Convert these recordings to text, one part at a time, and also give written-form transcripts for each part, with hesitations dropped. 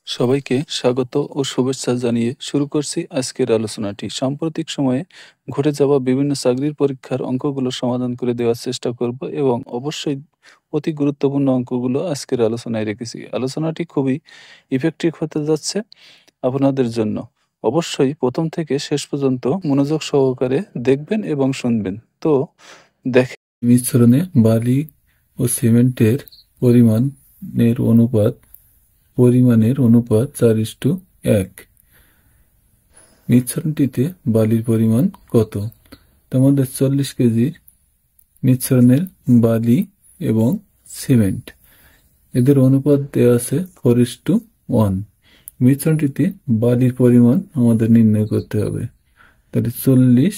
সবাইকে স্বাগত ও শুভেচ্ছা জানিয়ে শুরু করছি আজকের আলোচনাটি। সাম্প্রতিক সময়ে ঘটে যাওয়া বিভিন্ন চাকরির পরীক্ষার অঙ্কগুলো সমাধান করে দেওয়ার চেষ্টা করব এবং অবশ্যই অতি গুরুত্বপূর্ণ অঙ্কগুলো আজকের আলোচনায় রেখেছি। আলোচনাটি খুবই ইফেক্টিভ হতে যাচ্ছে আপনাদের জন্য। অবশ্যই প্রথম থেকে শেষ পর্যন্ত মনোযোগ সহকারে দেখবেন এবং শুনবেন। তো দেখেন, মিশ্রণে বালি ও সিমেন্টের পরিমাণের অনুপাত 4:1। মিশ্রণটিতে বালির পরিমাণ কত? আমাদের 40 কেজি মিশ্রণের বালি এবং সিমেন্ট, এদের অনুপাত দেওয়া আছে 4:1। মিশ্রণটিতে বালির পরিমাণ আমাদের নির্ণয় করতে হবে। তাহলে 40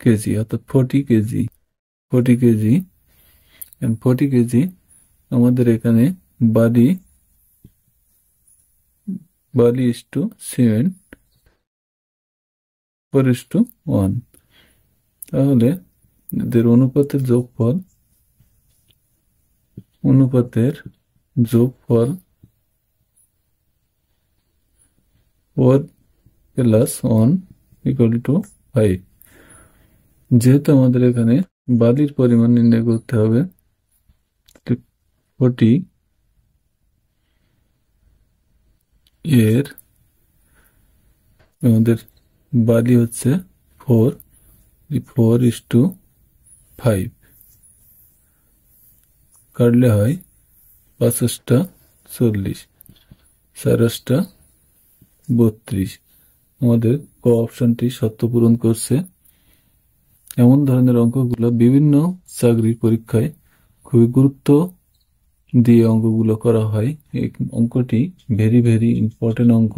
কেজি অর্থাৎ 40 কেজি আমাদের এখানে বালি ইস্টু সিমেন্ট 4:1। তাহলে এদের অনুপাতের যোগফল 4 + 1 = 5। যেহেতু আমাদের এখানে বালির পরিমাণ নির্ণয় করতে হবে, 40 এর আমাদের বালি হচ্ছে 4:5 কাটলে হয় 5 40, 4 32। আমাদের ক অপশনটি সত্য পূরণ করছে। এমন ধরনের অঙ্কগুলো বিভিন্ন চাকরির পরীক্ষায় খুবই গুরুত্ব দিয়ে অঙ্কগুলো করা হয়। এই অঙ্কটি ভেরি ইম্পর্টেন্ট অঙ্ক।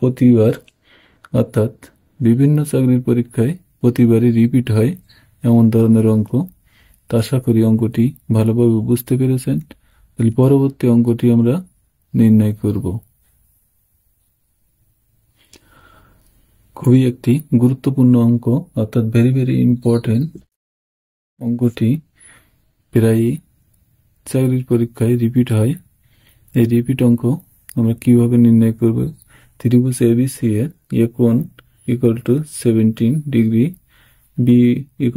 প্রতিবার অর্থাৎ বিভিন্ন চাকরির পরীক্ষায় প্রতিবারই রিপিট হয় এমন ধরনের অঙ্ক। তা আশা করি অঙ্কটি ভালোভাবে বুঝতে পেরেছেন। তাহলে পরবর্তী অঙ্কটি আমরা নির্ণয় করব। খুবই একটি গুরুত্বপূর্ণ অঙ্ক, অর্থাৎ ভেরি ইম্পর্টেন্ট। অঙ্কটি প্রায় চাকরির পরীক্ষায় রিপিট হয়। এই রিপিট অঙ্ক আমরা কিভাবে নির্ণয় করব? ত্রিভুজ ABC এর এ কোণ = 17 ডিগ্রি, বি =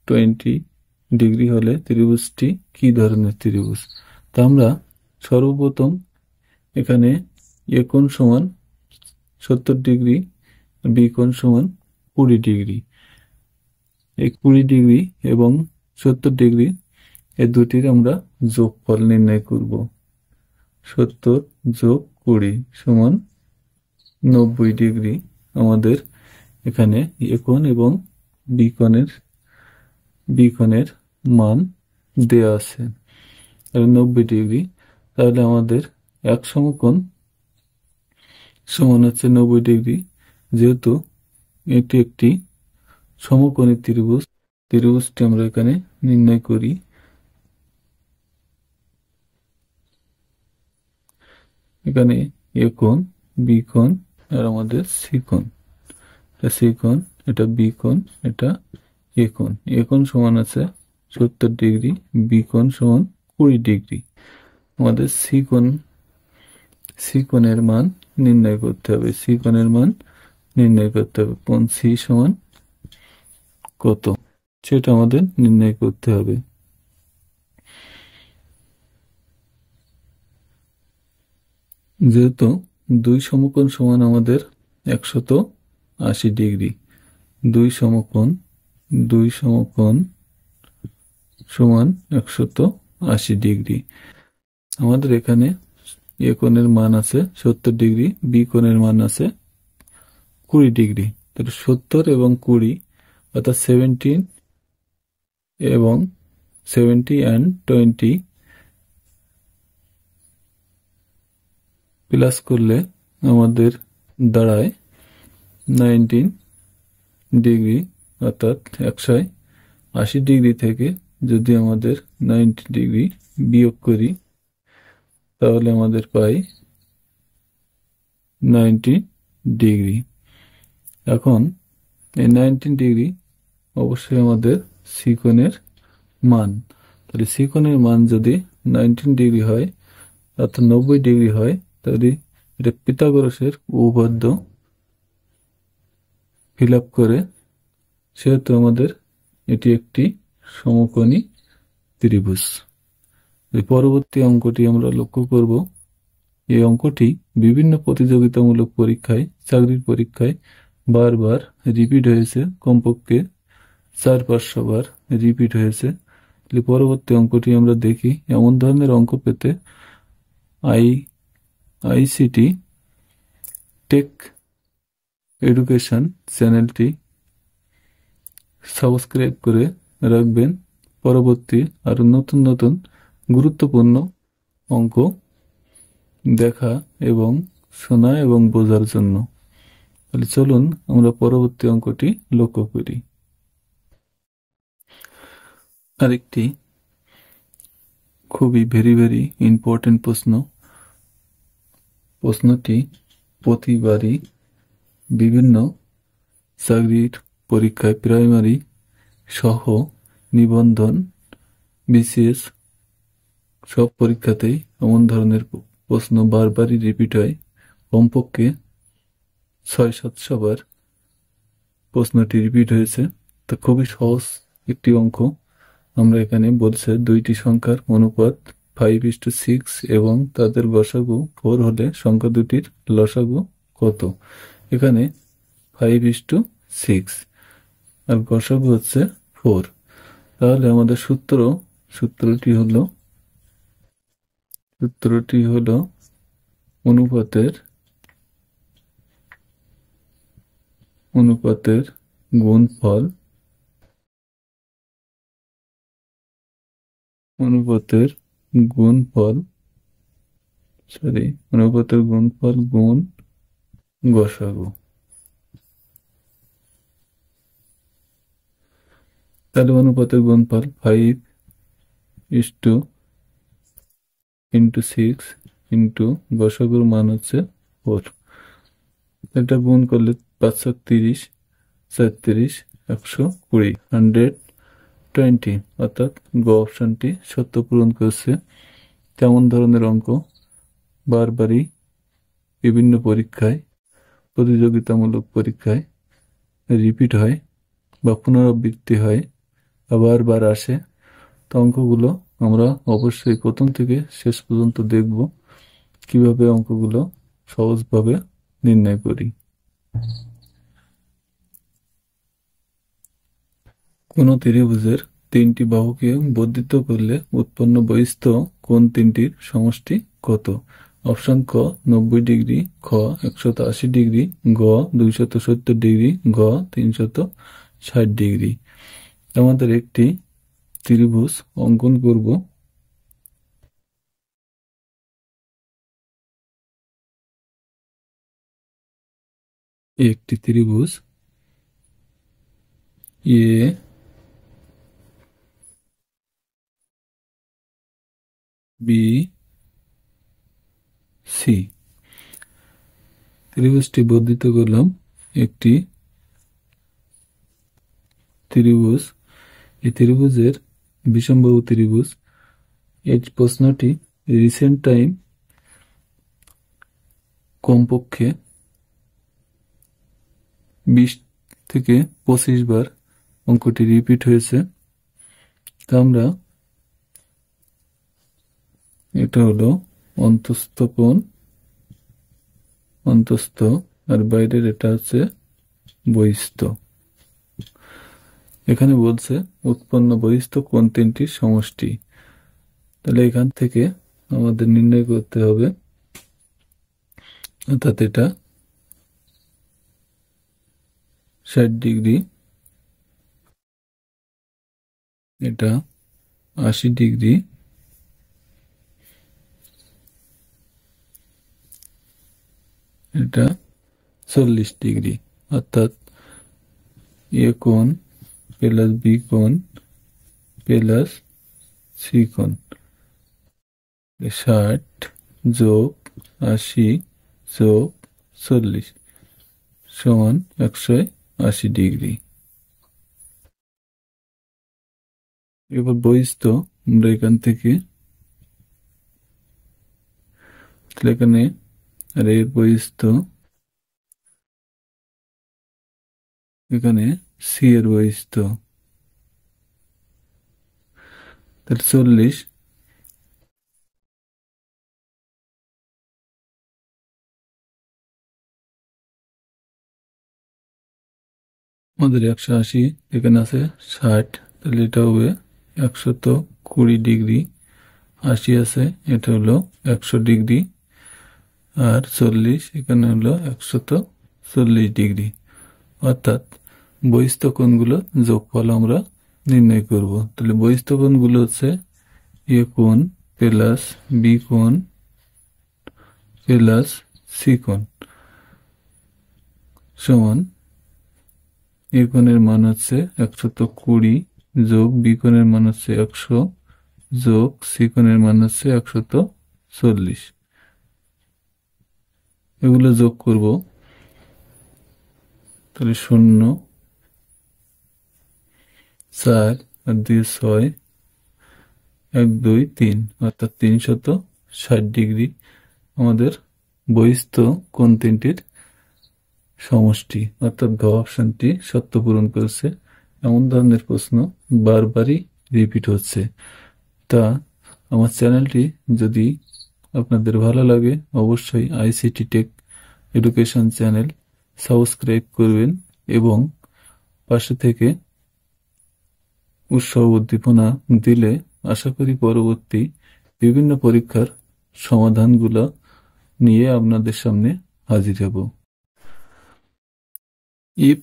20 ডিগ্রি হলে ত্রিভুজটি কি ধরনের ত্রিভুজ? তা আমরা সর্বপ্রথম এখানে এ কোণ সমান 70 ডিগ্রি, বি কোণ সমান 20 ডিগ্রি। এই 20 ডিগ্রি এবং 70 ডিগ্রি এই দুটির আমরা যোগফল নির্ণয় করব। 70 + 20 সমান 90 ডিগ্রি। আমাদের এখানে এ কোণ এবং বি কোণের মান দেয়া আছে 90 ডিগ্রি। তাহলে আমাদের এক সমকোণ সমান হচ্ছে 90 ডিগ্রি। যেহেতু এটি একটি সমকোণী ত্রিভুজটি আমরা এখানে নির্ণয় করি। এখানে এ কোণ, বি কোণ আর আমাদের সি কোণ। এটা বি কোণ, এটা এ কোণ। এ কোণ সমান আছে 70 ডিগ্রি, বি কোণ সমান 20 ডিগ্রি। আমাদের সি কোণের মান নির্ণয় করতে হবে। কোণ সি সমান কত সেটা আমাদের নির্ণয় করতে হবে। যেহেতু দুই সমকোণ সমান আমাদের 180 ডিগ্রি, দুই সমকোণ সমান 180 ডিগ্রি। আমাদের এখানে এ কোণের মান আছে 70 ডিগ্রি, বি কোণের মান আছে 20 ডিগ্রি। তাহলে 70 এবং 20 অর্থাৎ 70 and 20 প্লাস করলে আমাদের দাঁড়ায় 19 ডিগ্রি। অর্থাৎ 180 ডিগ্রি থেকে যদি আমাদের 90 ডিগ্রি বিয়োগ করি তাহলে আমাদের পাই 90 ডিগ্রি। এখন এই 90 ডিগ্রি অবশ্যই আমাদের সি কোণের মান। তাহলে সি কোণের মান যদি 19 ডিগ্রি হয় অর্থাৎ 90 ডিগ্রি হয়, তাহলে এটা পিথাগোরাসের উপপাদ্য ফিল আপ করে, সেহেতু আমাদের এটি একটি সমকোণী ত্রিভুজ। এই পরবর্তী অঙ্কটি আমরা লক্ষ্য করব। এই অঙ্কটি বিভিন্ন প্রতিযোগিতামূলক পরীক্ষায়, চাকরির পরীক্ষায় বারবার রিপিট হয়েছে, কমপক্ষে 4-500 বার রিপিট হয়েছে। পরবর্তী অঙ্কটি আমরা দেখি। এমন ধরনের অঙ্ক পেতে আইসিটি টেক এডুকেশন চ্যানেলটি সাবস্ক্রাইব করে রাখবেন পরবর্তী আরো নতুন নতুন গুরুত্বপূর্ণ অঙ্ক দেখা এবং শোনা এবং বোঝার জন্য। তাহলে চলুন আমরা পরবর্তী অঙ্কটি লক্ষ্য করি। আরেকটি খুবই ভেরি ইম্পর্টেন্ট প্রশ্ন। প্রশ্নটি প্রতিবারই বিভিন্ন চাকরির পরীক্ষায়, প্রাইমারি সহ নিবন্ধন, বিসিএস সব পরীক্ষাতেই এমন ধরনের প্রশ্ন বারবারই রিপিট হয়। কমপক্ষে 600-700 বার প্রশ্নটি রিপিট হয়েছে। তো খুবই সহজ একটি অঙ্ক। আমরা এখানে বলছে দুইটি সংখ্যার অনুপাত 5:6 এবং তাদের গসাগু 4 হলে সংখ্যা দুটির লসাগু কত? এখানে 5:6 আর গসাগু হচ্ছে 4। তাহলে আমাদের সূত্রটি হলো অনুপাতের গুণফল, অনুপাতের গুণফল গুণ গসাগু। তাহলে অনুপাতের গুণফল 5:6 ইন্টু গসাগুর মান হচ্ছে 4। এটা গুণ করলে 5-30, 37, 120, 120, অর্থাৎ গ অপশনটি সত্য পূরণ করছে। তেমন ধরনের অঙ্ক বারবারই বিভিন্ন পরীক্ষায়, প্রতিযোগিতামূলক পরীক্ষায় রিপিট হয় বা পুনরাবৃত্তি হয়, বারবার আসে। তো অঙ্কগুলো আমরা অবশ্যই প্রথম থেকে শেষ পর্যন্ত দেখব, কিভাবে অঙ্কগুলো সহজভাবে নির্ণয় করি। কোন ত্রিভুজের 3টি বাহুকে বর্ধিত করলে উৎপন্ন বহিস্থ কোণ তিনটির সমষ্টি কত? অপশন ক 90 ডিগ্রি, খ 180 ডিগ্রি, গ 270 ডিগ্রি, গ 360 ডিগ্রি। আমাদের একটি ত্রিভুজ অঙ্কন করব। একটি ত্রিভুজ এ বি সি, ত্রিভুজটি বর্ধিত করলাম একটি ত্রিভুজ। এই ত্রিভুজের বিষমবাহু ত্রিভুজ। এই প্রশ্নটি রিসেন্ট টাইম কমপক্ষে 20 থেকে 25 বার অঙ্কটি রিপিট হয়েছে। তা আমরা, এটা হলো অন্তস্থ কোণ, অন্তস্থ, আর বাইরের এটা হচ্ছে বহিস্থ। এখানে বলছে উৎপন্ন বহিস্থ কোণ তিনটির সমষ্টি। তাহলে এখান থেকে আমাদের নির্ণয় করতে হবে, অর্থাৎ এটা 60 ডিগ্রি, এটা 80 ডিগ্রি, এটা 40 ডিগ্রি, অর্থাৎ এ কোণ প্লাস বি কোণ প্লাস সি কোণ 60 যোগ 80 যোগ 40 সমান 180 ডিগ্রি। এবার বহিস্থ আমরা এখান থেকে, এখানে আর এর বহিস্থ এখানে সি এর বহিস্থ, তাহলে 40 আমাদের 180, এখানে আছে 60, তাহলে এটা হবে 120 ডিগ্রি। 80 আছে, এটা হলো 100 ডিগ্রি। আর 40 এখানে হলো 140 ডিগ্রি। অর্থাৎ বহিস্থ কোণগুলো যোগফল আমরা নির্ণয় করব। তাহলে বহিস্থ কোণগুলো হচ্ছে এ কোণ প্লাস বি কোণ প্লাস সি কোণ সমান এ কোণের মান হচ্ছে 120 যোগ বি কোণের মান হচ্ছে 100 যোগ সি কোণের মান হচ্ছে 140। এগুলো যোগ করব, তাহলে 0, 4 আর 2 6, 1 2 3, অর্থাৎ 360 ডিগ্রি আমাদের বহিস্থ কোণ তিনটির সমষ্টি, অর্থাৎ ঘ অপশনটি সত্য পূরণ করছে। এমন ধরনের প্রশ্ন বারবারই রিপিট হচ্ছে। তা আমার চ্যানেলটি যদি আপনাদের ভালো লাগে অবশ্যই ICT take education channel subscribe করবেন এবং পাশে থেকে উৎসাহ উদ্দীপনা দিলে আশা করি পরবর্তী বিভিন্ন পরীক্ষার সমাধানগুলো নিয়ে আপনাদের সামনে হাজির হব। If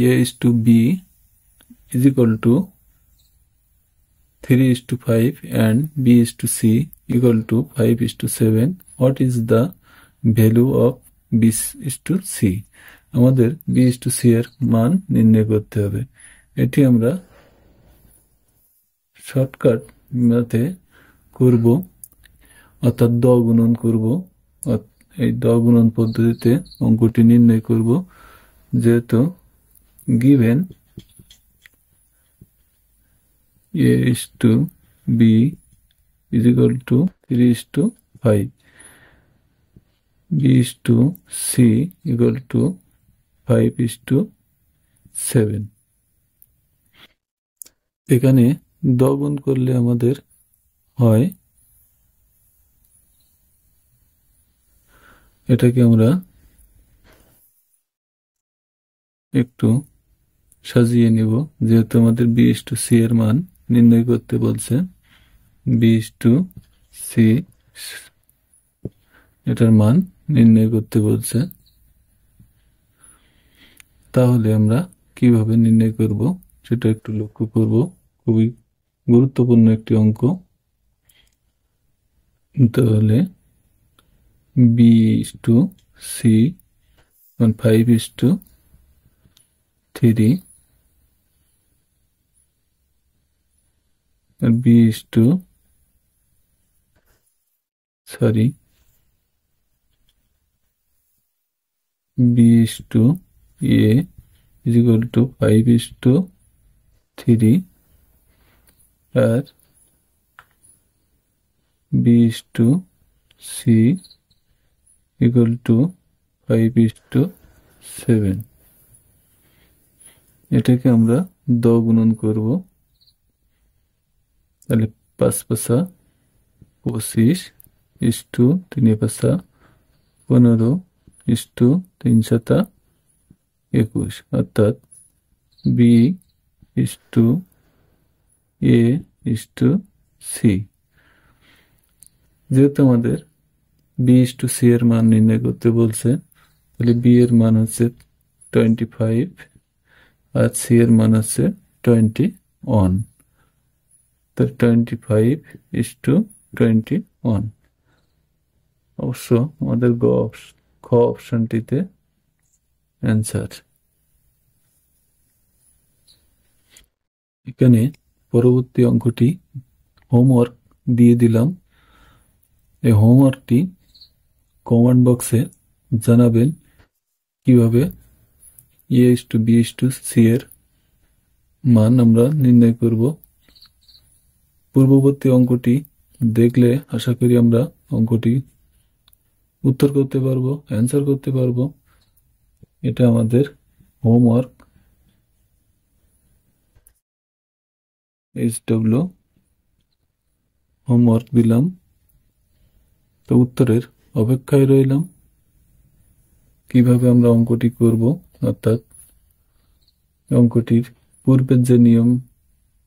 A is to B is equal to 3:5 and B is to C equal to 5:7, what is the value of B is to C? আমাদের B is to C এর মান নির্ণয় করতে হবে। এটি আমরা শর্টকাট ম্যাথে করব, অর্থাৎ দ গুণন করব। এই দ গুণন পদ্ধতিতে অঙ্কটি নির্ণয় করব। যেহেতু given A is to B is equal to 3:5, B is to C equal to 5:7। এখানে দ গুণ করলে আমাদের হয়, এটাকে আমরা একটু সাজিয়ে নিব। যেহেতু আমাদের B is to C এর মান নির্ণয় করতে বলছে, B is to C এটার মান নির্ণয় করতে বলছে, তাহলে আমরা কিভাবে নির্ণয় করব সেটা একটু লক্ষ্য করব। খুবই গুরুত্বপূর্ণ একটি অঙ্ক। তাহলে B is to C 5:3 R B is to B is to A is equal to 5:3 R B is to C equal to 5:7। এটাকে আমরা দ গুণন করব। তাহলে 5 5 25 is to 3 5 15 is to 3 7 21, অর্থাৎ B is to A is to C। যেহেতু আমাদের B is to C এর মান নির্ণয় করতে বলছে, তাহলে B এর মান হচ্ছে 25 আর C এর মান হচ্ছে 21, তাহলে 25 is to 21। অবশ্য আমাদের খ অপশনটিতে অ্যান্সার। এখানে পরবর্তী অঙ্কটি হোমওয়ার্ক দিয়ে দিলাম। এই হোমওয়ার্কটি কমেন্ট বক্সে জানাবেন কিভাবে A is to B is to C এর মান আমরা নির্ণয় করব। পূর্ববর্তী অঙ্কটি দেখলে আশা করি আমরা অঙ্কটি উত্তর করতে পারবো, অ্যান্সার করতে পারবো। এটা আমাদের হোমওয়ার্ক। HW হোমওয়ার্ক দিলাম, তো উত্তরের অপেক্ষায় রইলাম কিভাবে আমরা অঙ্কটি করব, অর্থাৎ অঙ্কটির পূর্বের যে নিয়ম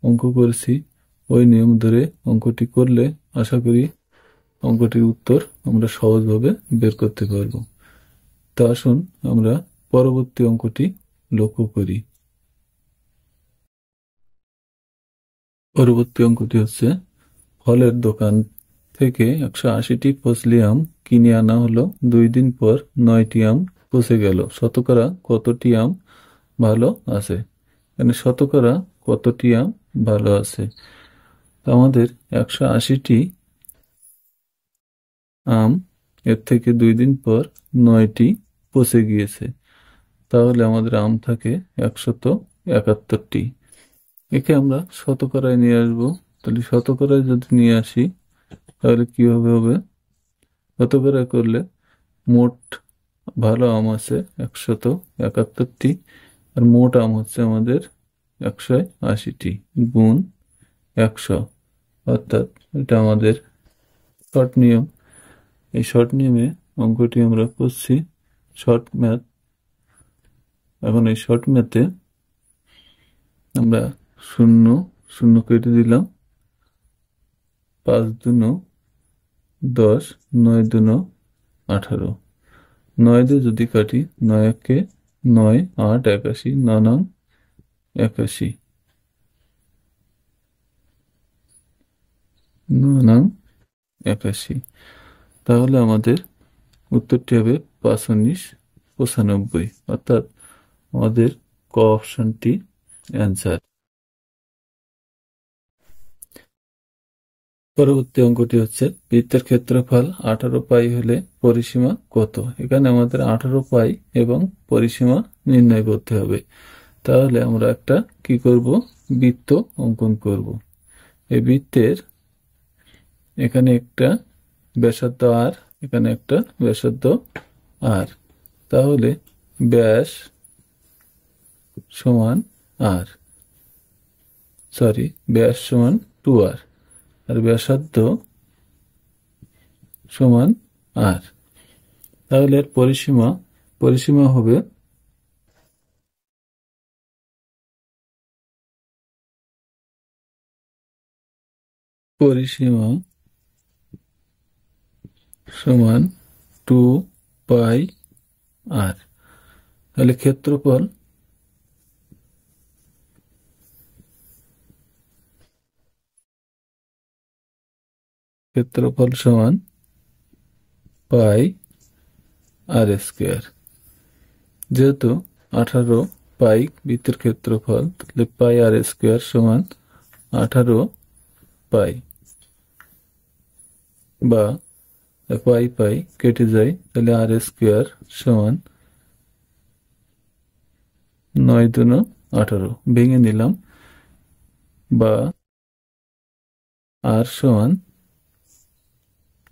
অঙ্ক করেছি ওই নিয়ম ধরে অঙ্কটি করলে আশা করি অঙ্কটির উত্তর আমরা সহজভাবে বের করতে পারব। তা আসুন আমরা পরবর্তী অঙ্কটি লক্ষ্য করি। পরবর্তী অঙ্কটি হচ্ছে, ফলের দোকান থেকে 180টি ফজলি আম কিনে আনা হলো, 2 দিন পর 9টি আম পচে গেল, শতকরা কতটি আম ভালো আছে? মানে শতকরা কতটি আম ভালো আছে। তো আমাদের 180টি আম, এর থেকে 2 দিন পর 9টি পচে গিয়েছে, তাহলে আমাদের আম থাকে 171টি। একে আমরা শতকরায় নিয়ে আসবো। তাহলে শতকরায় যদি নিয়ে আসি তাহলে কিভাবে হবে? শতকরায় করলে মোট ভালো আম আছে 171টি, আর মোট আম হচ্ছে আমাদের 180টি গুণ 100, অর্থাৎ এটা আমাদের শর্ট নিয়ম। এই শর্ট নিয়মে অঙ্কটি আমরা করছি, শর্ট ম্যাথ। এখন এই শর্ট ম্যাথে আমরা 0 0 কেটে দিলাম, 5 2 10, 9 2 18, 9 দিয়ে যদি কাটি 9 একে 9, 8 81, 9 9 81, 9 9 81, তাহলে আমাদের উত্তরটি হবে 5 19 95, অর্থাৎ আমাদের ক অপশনটি অ্যান্সার। পরবর্তী অঙ্কটি হচ্ছে, বৃত্তের ক্ষেত্রফল 18 পাই হলে পরিসীমা কত? এখানে আমাদের 18 পাই এবং পরিসীমা নির্ণয় করতে হবে। তাহলে আমরা একটা কি করব? বৃত্ত অঙ্কন করব। এই বৃত্তের এখানে একটা ব্যাসার্ধ আর, এখানে একটা ব্যাসার্ধ আর, তাহলে ব্যাস সমান আর, ব্যাস সমান 2r, আর ব্যাসার্ধ সমান আর। তাহলে এর পরিসীমা হবে সমান 2 পাই আর। তাহলে ক্ষেত্রফল সমান পাই আর স্কোয়ার। যেহেতু 18 পাই বৃত্তের ক্ষেত্রফল, তাহলে পাই আর স্কোয়ার সমান 18 পাই, বা পাই পাই কেটে যায়, তাহলে আর স্কোয়ার সমান 9 2 18 ভেঙে নিলাম, বা আর সমান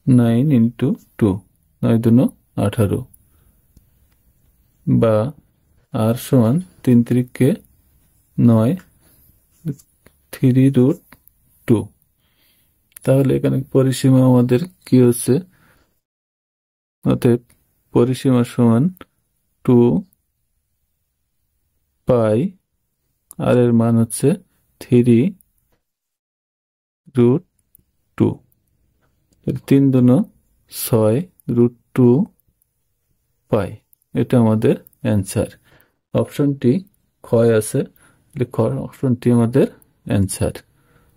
9 ইন্টু 2, 9 2 18, বা আর সমান 3 3 9, 3√2। তাহলে এখানে পরিসীমা আমাদের কি হচ্ছে? অতএব পরিসীমা সমান 2 পাই, আর এর মান হচ্ছে 3√2, 3 2 6 √2 পাই। এটা আমাদের অ্যান্সার। অপশনটি ক্ষয় আছে, অপশনটি আমাদের অ্যান্সার।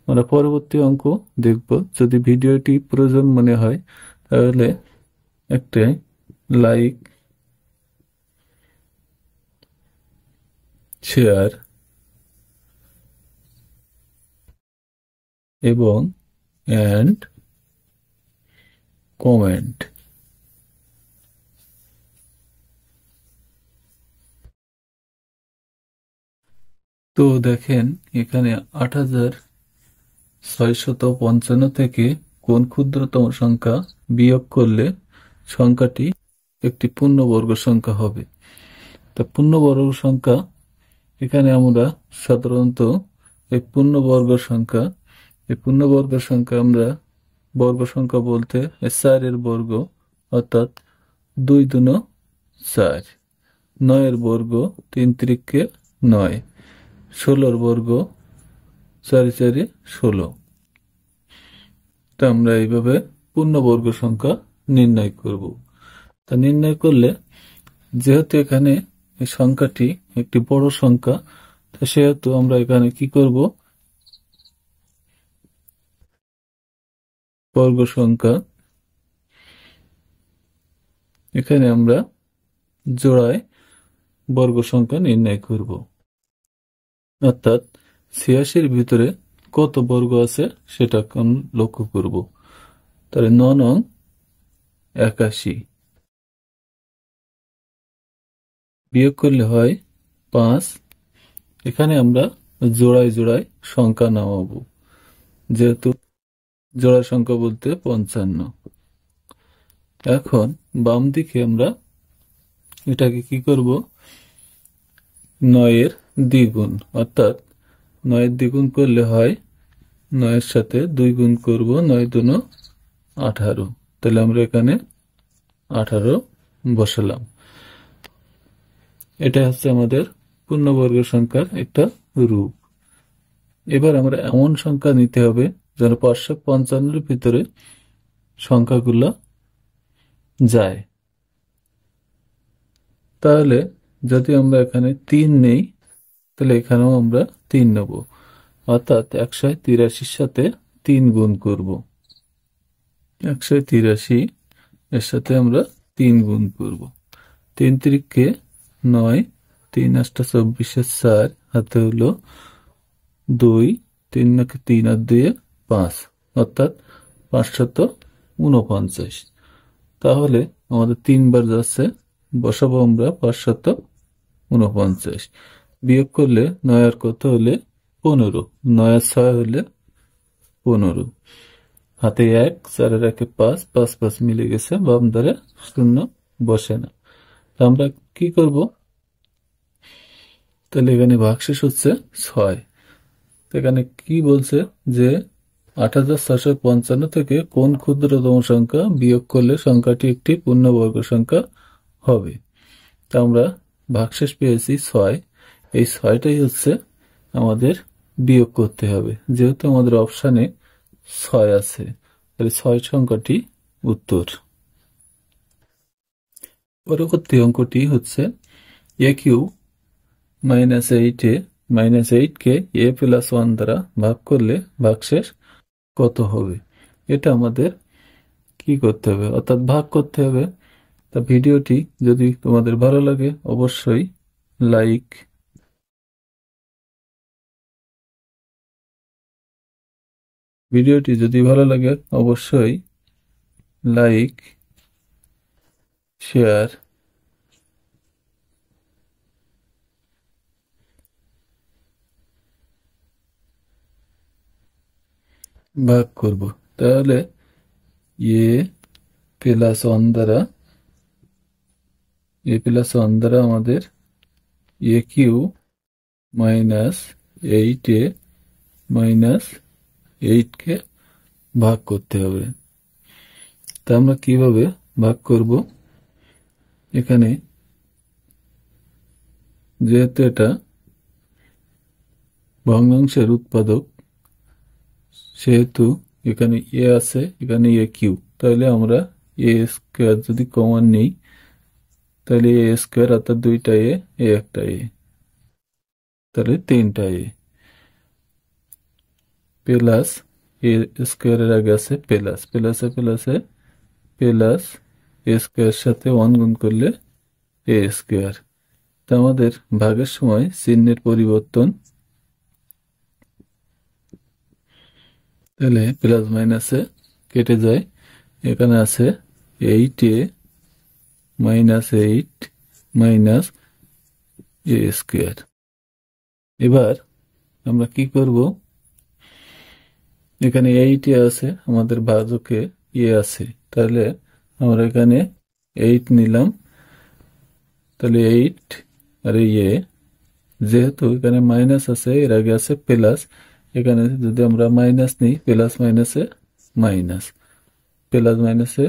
আমরা পরবর্তী অঙ্ক দেখব। যদি ভিডিওটি প্রয়োজন মনে হয় তাহলে একটা লাইক, শেয়ার এবং কমেন্ট। তো দেখেন এখানে 8655 থেকে কোন ক্ষুদ্রতম সংখ্যা বিয়োগ করলে সংখ্যাটি একটি পূর্ণবর্গ সংখ্যা হবে। তা পূর্ণবর্গ সংখ্যা এখানে আমরা সাধারণত এই পূর্ণবর্গ সংখ্যা আমরা বর্গ সংখ্যা বলতে 4 এর বর্গ অর্থাৎ 2 দুনো 4, 9 এর বর্গ 3 তিরিকে 9, 16 এর বর্গ 4 4 16। তা আমরা এইভাবে পূর্ণবর্গ সংখ্যা নির্ণয় করব। তা নির্ণয় করলে যেহেতু এখানে এই সংখ্যাটি একটি বড় সংখ্যা, তো সেহেতু আমরা এখানে কি করব, বর্গ সংখ্যা এখানে আমরা জোড়ায় বর্গ সংখ্যা নির্ণয় করব। অর্থাৎ 86 এর ভিতরে কত বর্গ আছে সেটা লক্ষ্য করব। তাহলে 9 নং 81 বিয়োগ করলে হয় 5। এখানে আমরা জোড়ায় জোড়ায় সংখ্যা নামাবো, যেহেতু জোড়া সংখ্যা বলতে 55। এখন বাম দিকে আমরা এটাকে কি করব, 9 এর দ্বিগুণ, অর্থাৎ 9 এর দ্বিগুণ করলে হয় 9 এর সাথে 2 গুণ করব, 9 দুনো 18। তাহলে আমরা এখানে 18 বসালাম। এটা হচ্ছে আমাদের পূর্ণবর্গ সংখ্যার একটা রূপ। এবার আমরা এমন সংখ্যা নিতে হবে যেন 555 ভিতরে সংখ্যাগুলো যায়। তাহলে যদি আমরা এখানে 3 নেই, তাহলে এখানেও আমরা 3 নেব, অর্থাৎ 183 সাথে 3 গুণ করব। 183 এর সাথে আমরা 3 গুণ করব। 3 তিরিকে 9, 3 8 24 4, হাতে হলো 2, 3 নাকে 3 আর 2 5, অর্থাৎ 549। তাহলে আমাদের 3 বার যাচ্ছে, বসাবো আমরা 549। বিয়োগ করলে 9 আর কত হলে 15, 9 আর 6 হলে 15, হাতে 1, 4 এর 1 5, 5 5 মিলে গেছে, বাম ধারে শূন্য বসে না। আমরা কি করব, তাহলে এখানে ভাগশেষ হচ্ছে 6। এখানে কি বলছে যে 8655 থেকে কোন ক্ষুদ্রতম সংখ্যা বিয়োগ করলে সংখ্যাটি একটি পূর্ণবর্গ সংখ্যা হবে। তা আমরা ভাগশেষ পেয়েছি 6, এই 6টাই হচ্ছে আমাদের বিয়োগ করতে হবে, যেহেতু আমাদের অপশানে 6 আছে, তাহলে 6 সংখ্যাটি উত্তর। পরবর্তী অঙ্কটি হচ্ছে a³ -8 কে a+1 দ্বারা ভাগ করলে ভাগশেষ কত হবে। এটা আমাদের কি করতে হবে, অর্থাৎ ভাগ করতে হবে। তা ভিডিওটি যদি তোমাদের ভালো লাগে অবশ্যই লাইক, শেয়ার, ভাগ করব। তাহলে a+1 দ্বারা আমাদের a³ -8 কে ভাগ করতে হবে। তা আমরা কিভাবে ভাগ করব, এখানে যেহেতু এটা ভগ্নাংশের উৎপাদক, সেহেতু এখানে a আছে, এখানে a³, তাহলে আমরা a² যদি কমন নেই, তাহলে a² অর্থাৎ 2টা a, একটা a, তাহলে 3টা a, প্লাস a² এর আগে আছে প্লাস, প্লাসে প্লাস a² সাথে 1 গুণ করলে a²। তা আমাদের ভাগের সময় চিহ্নের পরিবর্তন, তাহলে প্লাস মাইনাসে কেটে যায়, এখানে আছে 8a -8 a²। এবার আমরা কি করব, এখানে 8a আছে, আমাদের ভাজকে a আছে, তাহলে আমরা এখানে 8 নিলাম, তাহলে 8 আর এই যেহেতু এখানে মাইনাস আছে এর আগে আছে প্লাস, এখানে যদি আমরা মাইনাস নিই প্লাস মাইনাসে মাইনাস, প্লাস মাইনাসে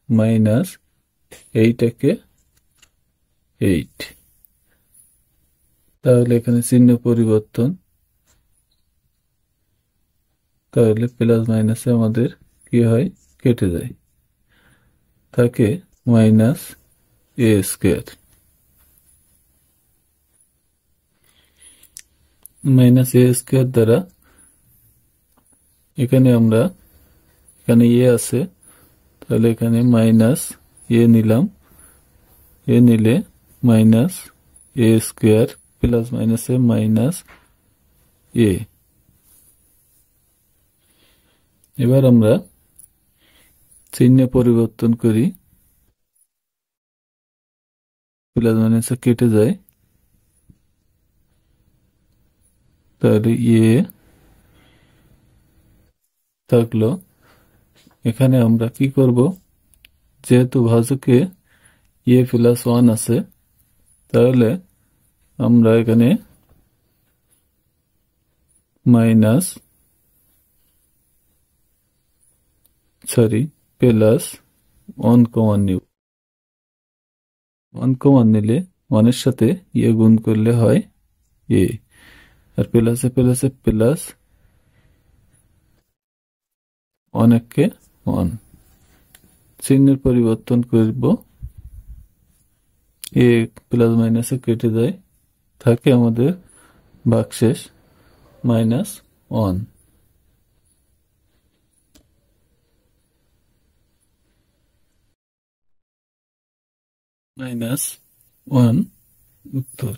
মাইনাস, 8 একে 8, তাহলে এখানে চিহ্ন পরিবর্তন, তাহলে প্লাস মাইনাসে আমাদের কি হয়, কেটে যায়, থাকে মাইনাস এ স্কোয়ার। মাইনাস এ স্কোয়ার দ্বারা এখানে আমরা, এখানে এ আছে, তাহলে এখানে মাইনাস এ নিলাম, এ নিলে মাইনাস এ স্কোয়ার প্লাস মাইনাসে মাইনাস এ। এবার আমরা চিহ্ন পরিবর্তন করি, প্লাস মাইনাসে কেটে যায়, তাহলে এ থাকলো। এখানে আমরা কি করব, যেহেতু ভাজকে এ প্লাস 1 আছে, তাহলে আমরা এখানে মাইনাস প্লাস 1 কমন নিব। 1 কমন নিলে 1 এর সাথে এ গুণ করলে হয় এ, আর প্লাসে প্লাসে প্লাস, অনেককে 1, চিহ্নের পরিবর্তন করব, এ প্লাস মাইনাসে কেটে যায়, থাকে আমাদের ভাগশেষ -1, -1 উত্তর।